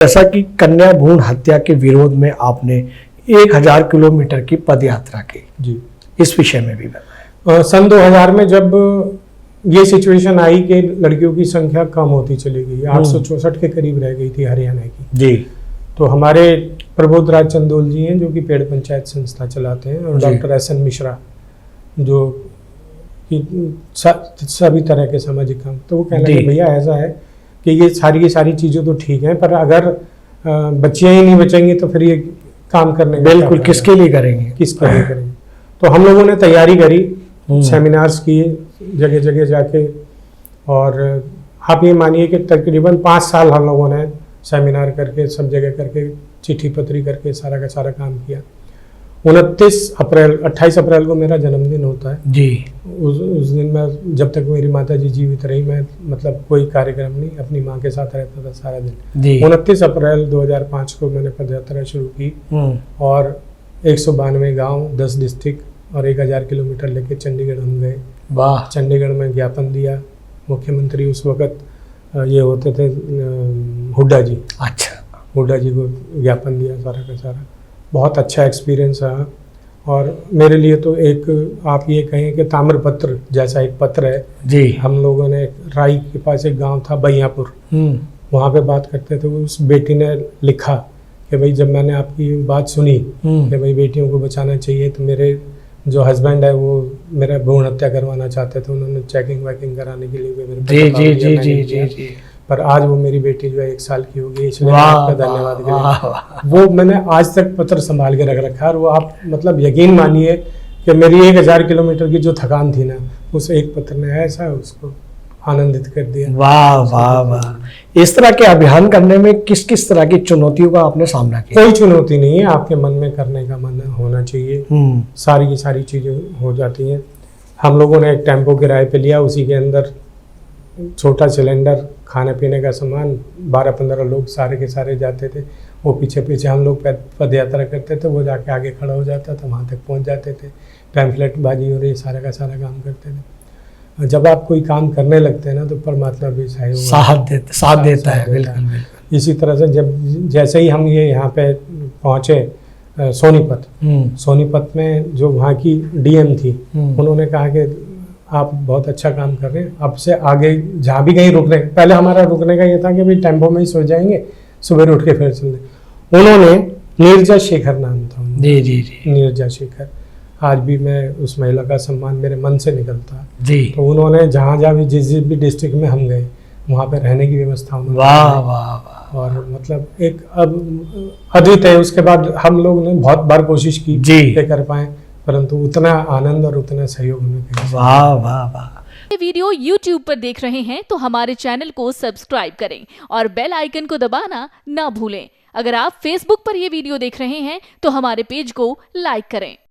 जैसा कि कन्या भ्रूण हत्या के विरोध में आपने 1000 किलोमीटर की पद यात्रा की जी, इस विषय में भी बताएं। सन 2000 में जब ये सिचुएशन आई कि लड़कियों की संख्या कम होती चली गई, 864 के करीब रह गई थी हरियाणा की जी, तो हमारे प्रबोध राज चंदोल जी हैं जो कि पेड़ पंचायत संस्था चलाते हैं, और डॉक्टर एस.एन. मिश्रा जो कि सभी तरह के सामाजिक काम, तो वो कहने लगे भैया ऐसा है कि ये सारी चीज़ें तो ठीक हैं, पर अगर बच्चियां ही नहीं बचेंगी तो फिर ये काम करने का बिल्कुल किसके लिए करेंगे, किसके लिए करेंगे। तो हम लोगों ने तैयारी करी, सेमिनार्स किए जगह जगह जाके, और आप ये मानिए कि तकरीबन 5 साल हम लोगों ने सेमिनार करके सब जगह करके चिट्ठी पत्री करके सारा का सारा काम किया। 28 अप्रैल को मेरा जन्मदिन होता है जी। उस दिन मैं, जब तक मेरी माता जी जीवित रही, मैं मतलब कोई कार्यक्रम नहीं, अपनी माँ के साथ रहता था सारा दिन। 29 अप्रैल 2005 को मैंने पदयात्रा शुरू की और 192 गांव, 10 डिस्ट्रिक्ट और 1000 किलोमीटर लेके चंडीगढ़ हम गए। वाह। चंडीगढ़ में ज्ञापन दिया। मुख्यमंत्री उस वक्त ये होते थे हुड्डा जी। अच्छा। हुड्डा जी को ज्ञापन दिया सारा का सारा। बहुत अच्छा एक्सपीरियंस रहा, और मेरे लिए तो एक आप ये कहें कि ताम्रपत्र जैसा एक पत्र है जी। हम लोगों ने, राई के पास एक गांव था बैयापुर, वहाँ पे बात करते थे, उस बेटी ने लिखा कि भाई जब मैंने आपकी बात सुनी कि भाई बेटियों को बचाना चाहिए, तो मेरे जो हस्बैंड है वो मेरा भ्रूण हत्या करवाना चाहते थे, उन्होंने चेकिंग वेकिंग कराने के लिए मेरे पर आज वो मेरी बेटी जो है 1 साल की हो गई, इसलिए आपका धन्यवाद करें। वो मैंने आज तक पत्र संभाल के रख रखा है, और वो आप मतलब यकीन मानिए कि मेरी 1000 किलोमीटर की जो थकान थी ना, उस एक पत्र ने ऐसा उसको आनंदित कर दिया। वाह वाह वाह। इस तरह के अभियान करने में किस किस तरह की चुनौतियों का आपने सामना किया? कोई चुनौती नहीं है, आपके मन में करने का मन होना चाहिए, सारी की सारी चीजें हो जाती हैं। हम लोगों ने एक टेम्पो किराए पे लिया, उसी के अंदर छोटा सिलेंडर, खाने पीने का सामान, 12-15 लोग सारे के सारे जाते थे। वो पीछे पीछे हम लोग पद यात्रा करते थे, वो जाके आगे खड़ा हो जाता था, वहाँ तक पहुँच जाते थे। पैम्फलेट बाजी और ये सारा का सारा काम करते थे। जब आप कोई काम करने लगते हैं ना, तो परमात्मा भी साथ देता है। बिल्कुल। इसी तरह से जब जैसे ही हम ये यहाँ पे पहुँचे सोनीपत में जो वहाँ की डीएम थी, उन्होंने कहा कि आप बहुत अच्छा काम कर रहे हैं, अब से आगे जहाँ भी कहीं रुकने, पहले हमारा रुकने का ये था कि भाई टेम्पो में ही सो जाएंगे, सुबह उठ के फिर चलते। उन्होंने नीरजा शेखर नाम था, जी, नीरजा शेखर, आज भी मैं उस महिला का सम्मान मेरे मन से निकलता जी। तो उन्होंने जहाँ भी जिस भी डिस्ट्रिक्ट में हम गए, वहाँ पे रहने की व्यवस्था उन्होंने, वाह। और मतलब एक अब अद्वित है। उसके बाद हम लोग ने बहुत बार कोशिश की कि कर पाए, परंतु उतना आनंद और उतना सहयोग नहीं। वाह वाह वाह। ये वीडियो YouTube पर देख रहे हैं तो हमारे चैनल को सब्सक्राइब करें और बेल आइकन को दबाना ना भूलें। अगर आप Facebook पर ये वीडियो देख रहे हैं तो हमारे पेज को लाइक करें।